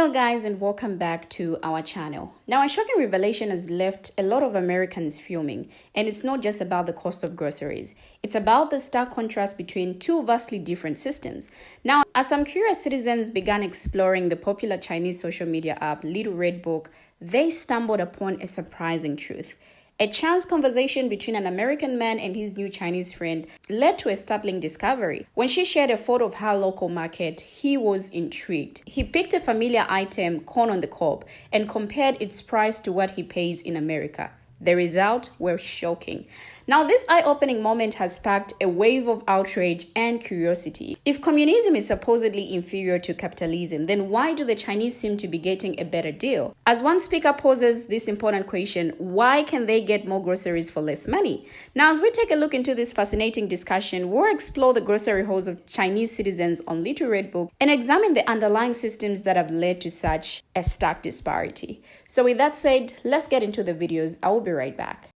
Hello guys and welcome back to our channel. Now a shocking revelation has left a lot of Americans fuming, and it's not just about the cost of groceries. It's about the stark contrast between two vastly different systems. Now, as some curious citizens began exploring the popular Chinese social media app Little Red Book, they stumbled upon a surprising truth. A chance conversation between an American man and his new Chinese friend led to a startling discovery. When she shared a photo of her local market, he was intrigued. He picked a familiar item, corn on the cob, and compared its price to what he pays in America. The results were shocking. Now, this eye-opening moment has sparked a wave of outrage and curiosity. If communism is supposedly inferior to capitalism, then why do the Chinese seem to be getting a better deal? As one speaker poses this important question, why can they get more groceries for less money? Now, as we take a look into this fascinating discussion, we'll explore the grocery hauls of Chinese citizens on Little Red Book and examine the underlying systems that have led to such a stark disparity. So with that said, let's get into the videos. I will be right back.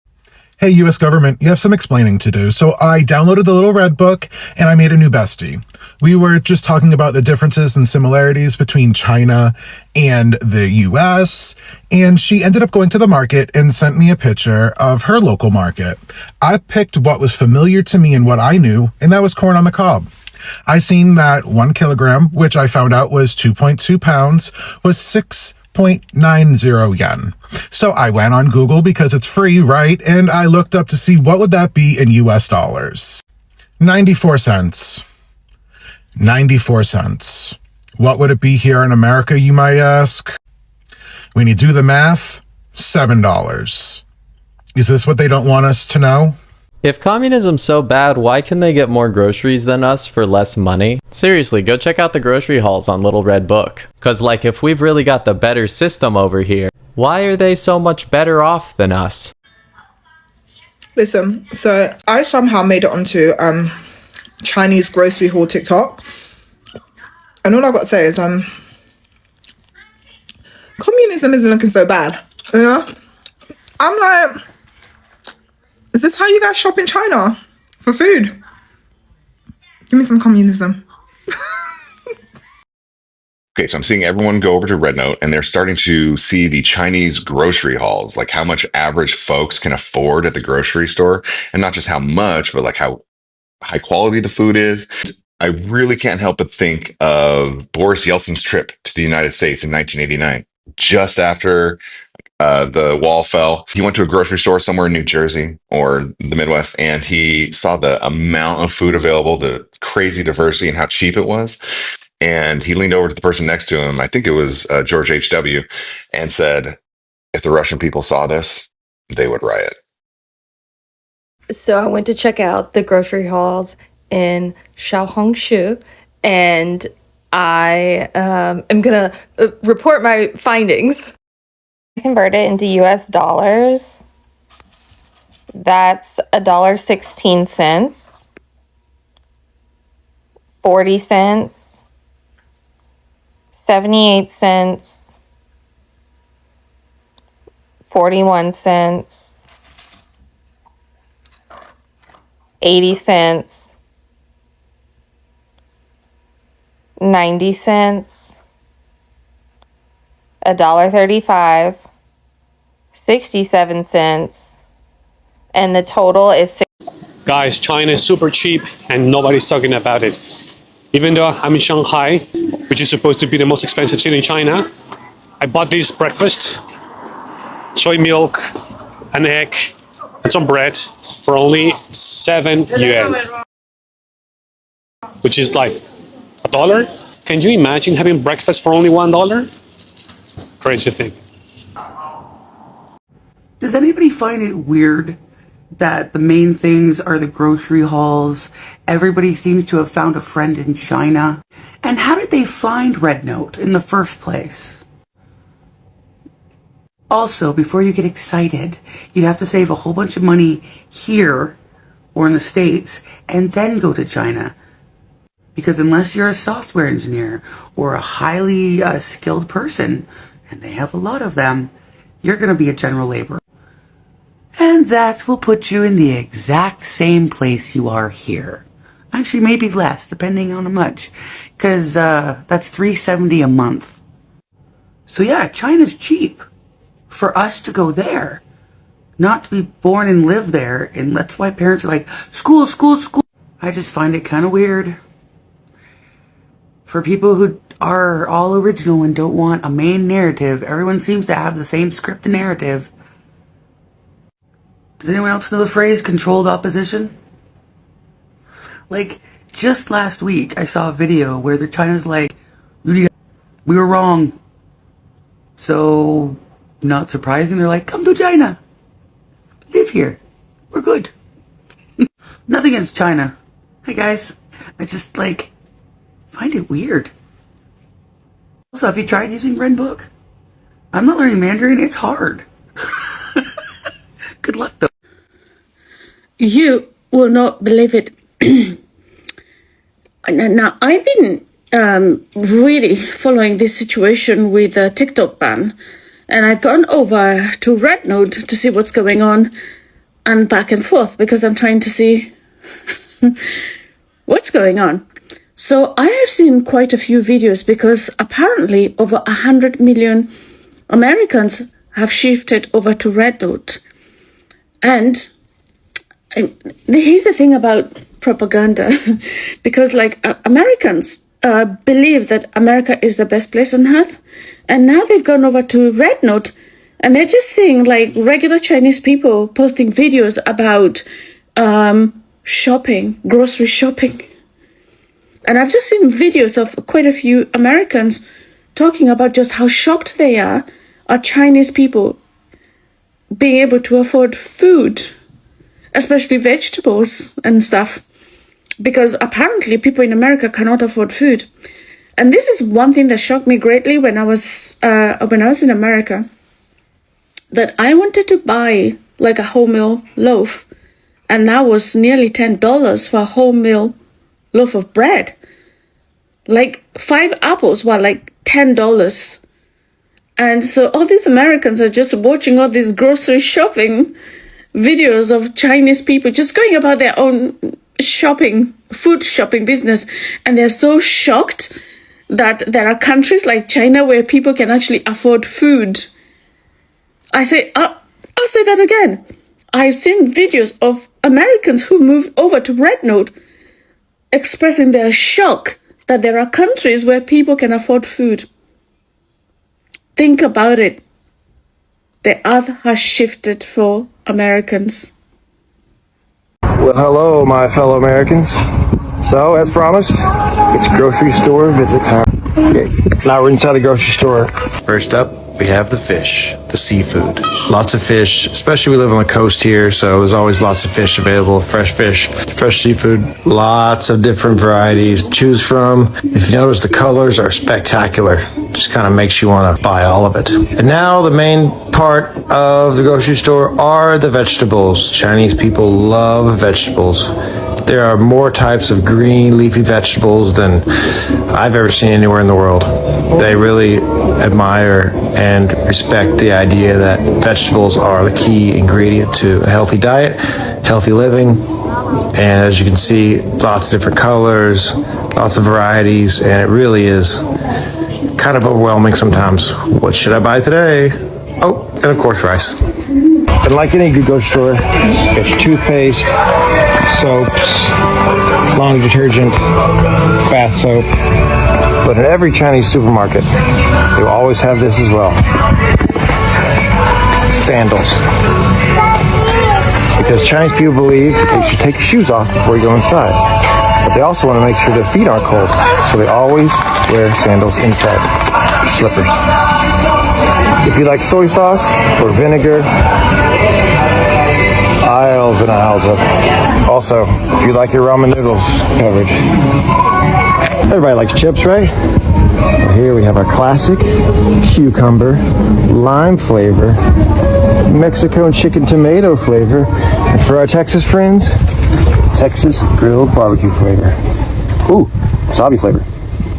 Hey, US government, you have some explaining to do. So I downloaded the Little Red Book and I made a new bestie. We were just talking about the differences and similarities between China and the US, and she ended up going to the market and sent me a picture of her local market. I picked what was familiar to me and what I knew, and that was corn on the cob. I seen that 1 kilogram, which I found out was 2.2 pounds, was 6.90 yen. So I went on Google because it's free, right? And I looked up to see what would that be in US dollars. 94 cents. 94 cents. What would it be here in America, you might ask? When you do the math, $7. Is this what they don't want us to know? If communism's so bad, why can they get more groceries than us for less money? Seriously, go check out the grocery hauls on Little Red Book. Cause like, if we've really got the better system over here, why are they so much better off than us? Listen, so I somehow made it onto Chinese grocery haul TikTok. And all I've got to say is communism isn't looking so bad. You know? I'm like, is this how you guys shop in China for food? Give me some communism. Okay, so I'm seeing everyone go over to RedNote and they're starting to see the Chinese grocery hauls, like how much average folks can afford at the grocery store, and not just how much, but like how high quality the food is. I really can't help but think of Boris Yeltsin's trip to the United States in 1989, just after the wall fell. He went to a grocery store somewhere in New Jersey or the Midwest, and he saw the amount of food available, the crazy diversity, and how cheap it was. And he leaned over to the person next to him, I think it was George H.W., and said, if the Russian people saw this, they would riot. So I went to check out the grocery hauls in Xiaohongshu, and I am going to report my findings. Convert it into US dollars. That's $1.16, 40 cents, 78 cents, 41 cents, 80 cents, 90 cents, $1.35, 67 cents, and the total is Guys, China is super cheap and nobody's talking about it. Even though I'm in Shanghai, which is supposed to be the most expensive city in China, I bought this breakfast, soy milk, an egg, and some bread for only 7 yuan, which is like $1. Can you imagine having breakfast for only $1? Crazy thing. Does anybody find it weird that the main things are the grocery hauls? Everybody seems to have found a friend in China. And how did they find RedNote in the first place? Also, before you get excited, you'd have to save a whole bunch of money here or in the States and then go to China. Because unless you're a software engineer or a highly skilled person, and they have a lot of them, you're going to be a general laborer. And that will put you in the exact same place you are here. Actually, maybe less, depending on how much. Because that's $370 a month. So yeah, China's cheap for us to go there, not to be born and live there. And that's why parents are like, school, school, school. I just find it kind of weird. For people who are all original and don't want a main narrative, everyone seems to have the same script and narrative. Does anyone else know the phrase controlled opposition? Like, just last week, I saw a video where the China's like, we were wrong. So, not surprising, they're like, come to China. Live here. We're good. Nothing against China. Hey guys, I just find it weird. Also, have you tried using Red Book? I'm not learning Mandarin, it's hard. Good luck though. You will not believe it. Now, I've been really following this situation with a TikTok ban, and I've gone over to Red Note to see what's going on and back and forth because I'm trying to see what's going on. So I have seen quite a few videos because apparently over 100 million Americans have shifted over to Red Note. And here's the thing about propaganda, because Americans believe that America is the best place on earth, and now they've gone over to Red Note, and they're just seeing regular Chinese people posting videos about shopping, grocery shopping. And I've just seen videos of quite a few Americans talking about just how shocked they are at Chinese people being able to afford food, especially vegetables and stuff, because apparently people in America cannot afford food. And this is one thing that shocked me greatly when I was in America, that I wanted to buy a wholemeal loaf, and that was nearly $10 for a wholemeal loaf of bread. 5 apples were $10. And so all these Americans are just watching all these grocery shopping videos of Chinese people just going about their own food shopping business. And they're so shocked that there are countries like China where people can actually afford food. I'll say that again. I've seen videos of Americans who moved over to Red Note expressing their shock that there are countries where people can afford food. Think about it. The earth has shifted for Americans. Well, hello, my fellow Americans. So, as promised, it's grocery store visit time. Okay, now we're inside the grocery store. First up, we have the fish, the seafood. Lots of fish, especially we live on the coast here, so there's always lots of fish available, fresh fish, fresh seafood, lots of different varieties to choose from. If you notice, the colors are spectacular. Just kind of makes you want to buy all of it. And now the main part of the grocery store are the vegetables. Chinese people love vegetables. There are more types of green leafy vegetables than I've ever seen anywhere in the world. They really admire and respect the idea that vegetables are the key ingredient to a healthy diet, healthy living. And as you can see, lots of different colors, lots of varieties, and it really is kind of overwhelming sometimes. What should I buy today? Oh, and of course rice. And like any good grocery store, there's toothpaste, soaps, laundry detergent, bath soap. But in every Chinese supermarket, they will always have this as well. Sandals. Because Chinese people believe that you should take your shoes off before you go inside. But they also want to make sure their feet aren't cold. So they always wear sandals inside. Slippers. If you like soy sauce or vinegar, aisles and aisles of it. Also, if you like your ramen noodles covered. Everybody likes chips, right? Well, here we have our classic cucumber, lime flavor, Mexico and chicken tomato flavor, and for our Texas friends, Texas grilled barbecue flavor. Ooh, wasabi flavor.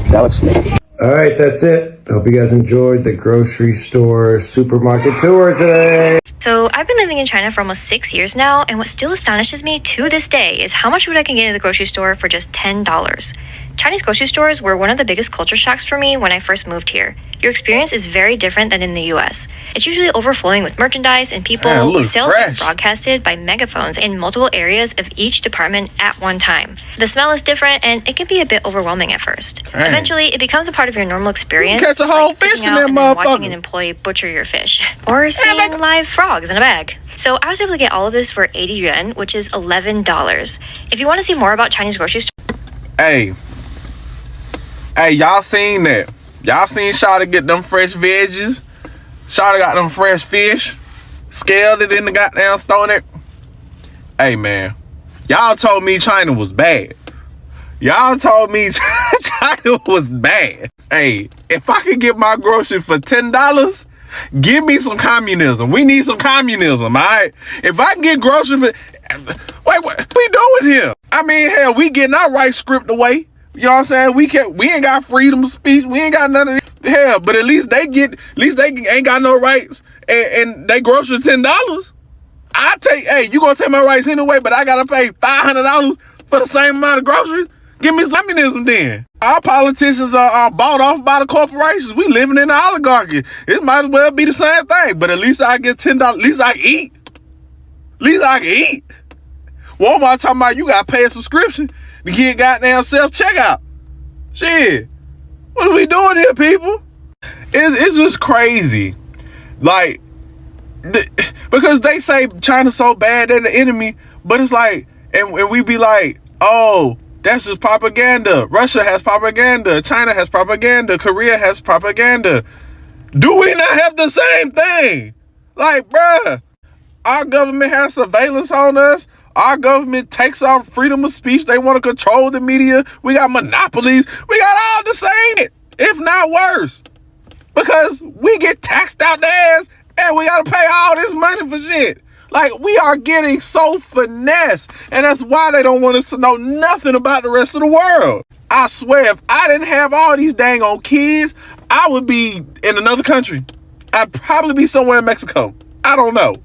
That looks good. All right, that's it. Hope you guys enjoyed the grocery store supermarket tour today. So I've been living in China for almost 6 years now, and what still astonishes me to this day is how much food I can get in the grocery store for just $10. Chinese grocery stores were one of the biggest culture shocks for me when I first moved here. Your experience is very different than in the US. It's usually overflowing with merchandise and people, with sales being broadcasted by megaphones in multiple areas of each department at one time. The smell is different and it can be a bit overwhelming at first. Eventually, it becomes a part of your normal experience. Catch a whole fish in there, and then watching an employee butcher your fish. Or seeing live frogs in a bag. So I was able to get all of this for 80 yuan, which is $11. If you want to see more about Chinese grocery stores... Hey, y'all seen that? Y'all seen Shawty get them fresh veggies? Shawty got them fresh fish, scaled it in the goddamn store there. Hey, man, y'all told me China was bad. Y'all told me China was bad. Hey, if I could get my groceries for $10, give me some communism. We need some communism, all right? If I can get groceries for... Wait, what we doing here? I mean, hell, we getting our rights stripped away. You know what I'm saying? We ain't got freedom of speech. We ain't got none of this. Hell, but at least they ain't got no rights and they grocery $10. I take, hey, you gonna take my rights anyway, but I gotta pay $500 for the same amount of groceries? Give me communism then. Our politicians are bought off by the corporations. We living in the oligarchy. It might as well be the same thing, but at least I get $10. At least I can eat. At least I can eat. Walmart talking about you gotta pay a subscription to get goddamn self-checkout. Shit. What are we doing here, people? It's just crazy. Like, because they say China's so bad, they're the enemy, but it's like, and we be like, oh, that's just propaganda. Russia has propaganda. China has propaganda. Korea has propaganda. Do we not have the same thing? Like, bruh, our government has surveillance on us. Our government takes our freedom of speech. They want to control the media. We got monopolies. We got all the same, if not worse. Because we get taxed out the ass and we got to pay all this money for shit. Like, we are getting so finessed. And that's why they don't want us to know nothing about the rest of the world. I swear, if I didn't have all these dang on kids, I would be in another country. I'd probably be somewhere in Mexico. I don't know.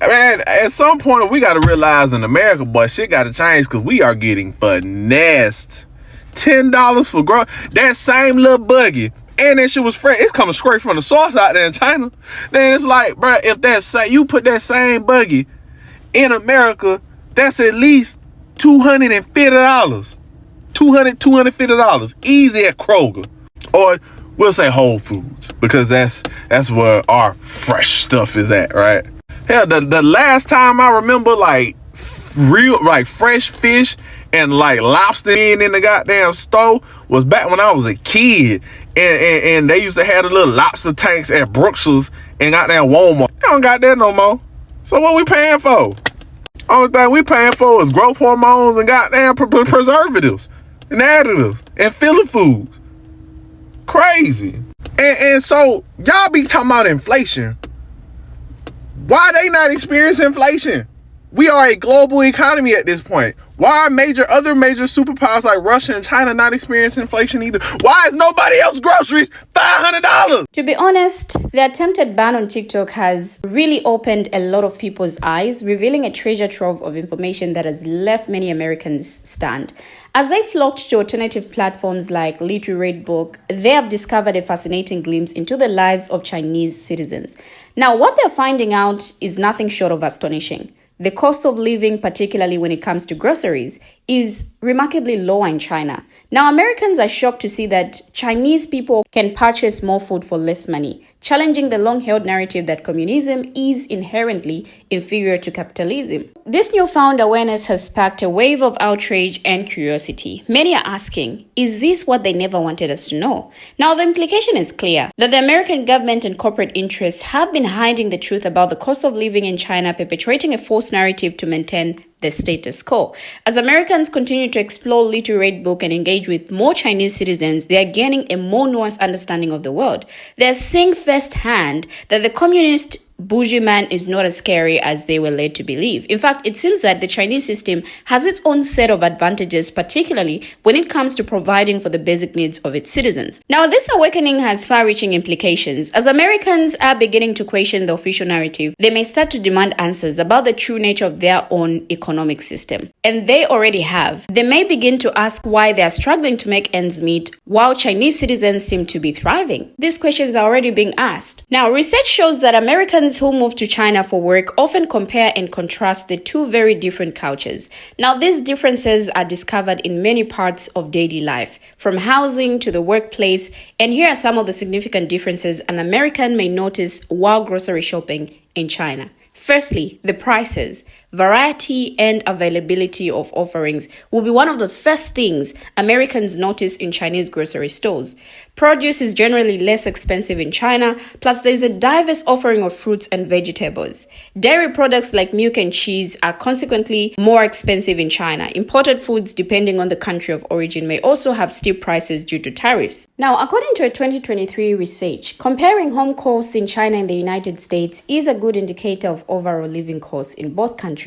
Man, at some point, we got to realize in America, boy, shit got to change because we are getting finessed. $10 for that same little buggy. And that shit was fresh. It's coming straight from the source out there in China. Then it's like, bro, if you put that same buggy in America, that's at least $250. $250. Easy at Kroger. Or we'll say Whole Foods, because that's where our fresh stuff is at, right? Hell, the last time I remember like real, like fresh fish and like lobster in the goddamn store was back when I was a kid, and they used to have the little lobster tanks at Brooks's and goddamn Walmart. They don't got that no more. So what we paying for? Only thing we paying for is growth hormones and goddamn preservatives and additives and filler foods. Crazy. And so y'all be talking about inflation. Why they not experiencing inflation? We are a global economy at this point. Why are other major superpowers like Russia and China not experiencing inflation either? Why is nobody else groceries $500? To be honest, the attempted ban on TikTok has really opened a lot of people's eyes, revealing a treasure trove of information that has left many Americans stunned. As they flocked to alternative platforms like Little Red Book, they have discovered a fascinating glimpse into the lives of Chinese citizens. Now, what they're finding out is nothing short of astonishing. The cost of living, particularly when it comes to groceries, is remarkably lower in China. Now, Americans are shocked to see that Chinese people can purchase more food for less money, challenging the long-held narrative that communism is inherently inferior to capitalism. This newfound awareness has sparked a wave of outrage and curiosity. Many are asking, is this what they never wanted us to know? Now, the implication is clear, that the American government and corporate interests have been hiding the truth about the cost of living in China, perpetuating a false narrative to maintain the status quo. As Americans continue to explore Little Red Book and engage with more Chinese citizens, they are gaining a more nuanced understanding of the world. They are seeing firsthand that the communist bougie man is not as scary as they were led to believe. In fact, it seems that the Chinese system has its own set of advantages, particularly when it comes to providing for the basic needs of its citizens. Now, this awakening has far-reaching implications. As Americans are beginning to question the official narrative, they may start to demand answers about the true nature of their own economic system. And they already have. They may begin to ask why they are struggling to make ends meet while Chinese citizens seem to be thriving. These questions are already being asked. Now, research shows that Americans who move to China for work often compare and contrast the two very different cultures. Now, these differences are discovered in many parts of daily life, from housing to the workplace, and here are some of the significant differences an American may notice while grocery shopping in China. Firstly, the prices. Variety and availability of offerings will be one of the first things Americans notice in Chinese grocery stores. Produce is generally less expensive in China, plus there is a diverse offering of fruits and vegetables. Dairy products like milk and cheese are consequently more expensive in China. Imported foods, depending on the country of origin, may also have steep prices due to tariffs. Now, according to a 2023 research, comparing home costs in China and the United States is a good indicator of overall living costs in both countries.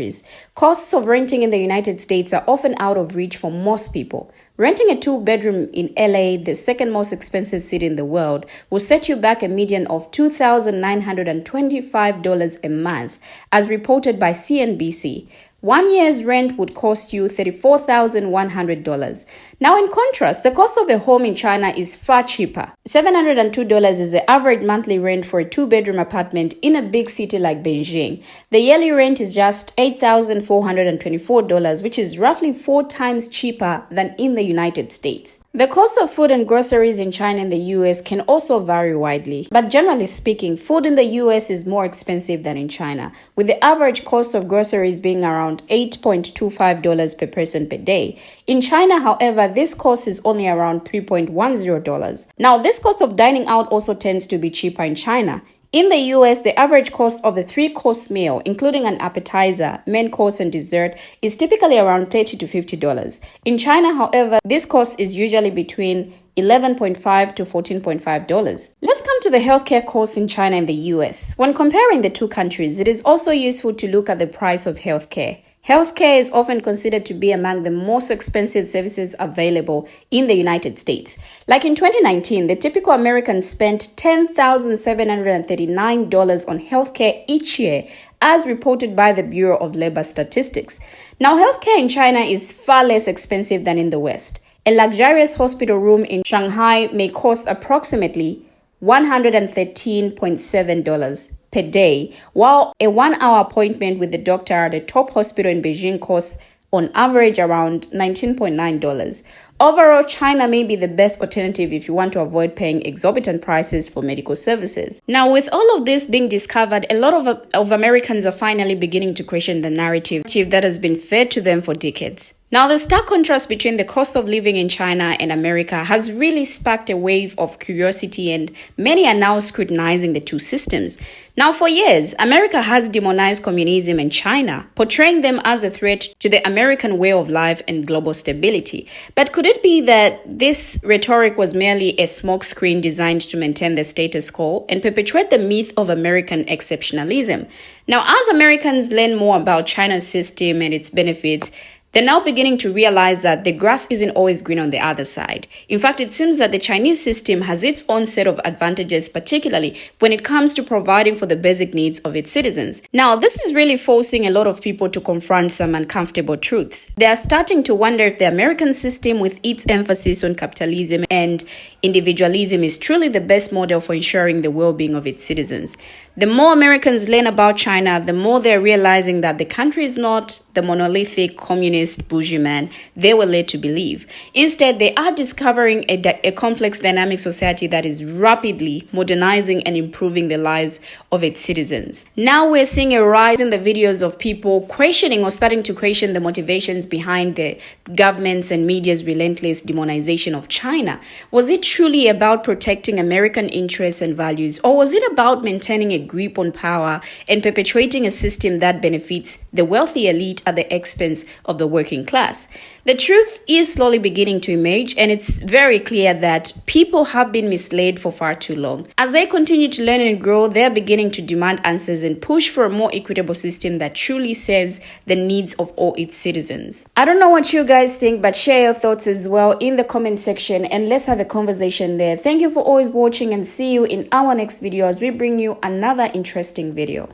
Costs of renting in the United States are often out of reach for most people. Renting a 2-bedroom in LA, the second most expensive city in the world, will set you back a median of $2,925 a month, as reported by CNBC. 1 year's rent would cost you $34,100. Now, in contrast, the cost of a home in China is far cheaper. $702 is the average monthly rent for a 2-bedroom apartment in a big city like Beijing. The yearly rent is just $8,424, which is roughly 4 times cheaper than in the United States. The cost of food and groceries in China and the US can also vary widely, but generally speaking, food in the US is more expensive than in China, with the average cost of groceries being around $8.25 per person per day. In China, however, this cost is only around $3.10. Now, this cost of dining out also tends to be cheaper in China. In the US, the average cost of a 3-course meal, including an appetizer, main course, and dessert, is typically around $30 to $50. In China, however, this cost is usually between $11.5 to $14.5. Let's come to the healthcare costs in China and the US. When comparing the two countries, it is also useful to look at the price of healthcare. Healthcare is often considered to be among the most expensive services available in the United States. Like in 2019, the typical American spent $10,739 on healthcare each year, as reported by the Bureau of Labor Statistics. Now, healthcare in China is far less expensive than in the West. A luxurious hospital room in Shanghai may cost approximately $113.7 per day, while a 1-hour appointment with the doctor at a top hospital in Beijing costs on average around $19.9. Overall, China may be the best alternative if you want to avoid paying exorbitant prices for medical services. Now, with all of this being discovered, a lot of Americans are finally beginning to question the narrative that has been fed to them for decades. Now, the stark contrast between the cost of living in China and America has really sparked a wave of curiosity, and many are now scrutinizing the two systems. Now, for years, America has demonized communism in China, portraying them as a threat to the American way of life and global stability. But could it be that this rhetoric was merely a smokescreen designed to maintain the status quo and perpetuate the myth of American exceptionalism? Now, as Americans learn more about China's system and its benefits, they're now beginning to realize that the grass isn't always green on the other side. In fact, it seems that the Chinese system has its own set of advantages, particularly when it comes to providing for the basic needs of its citizens. Now, this is really forcing a lot of people to confront some uncomfortable truths. They are starting to wonder if the American system, with its emphasis on capitalism and individualism, is truly the best model for ensuring the well-being of its citizens. The more Americans learn about China, the more they're realizing that the country is not the monolithic communist bougie man they were led to believe. Instead, they are discovering a complex dynamic society that is rapidly modernizing and improving the lives of its citizens. Now we're seeing a rise in the videos of people questioning or starting to question the motivations behind the government's and media's relentless demonization of China. Was it truly about protecting American interests and values, or was it about maintaining a grip on power and perpetuating a system that benefits the wealthy elite at the expense of the working class. The truth is slowly beginning to emerge, and it's very clear that people have been misled for far too long. As they continue to learn and grow, they're beginning to demand answers and push for a more equitable system that truly serves the needs of all its citizens. I don't know what you guys think, but share your thoughts as well in the comment section and let's have a conversation there. Thank you for always watching, and see you in our next video as we bring you another interesting video.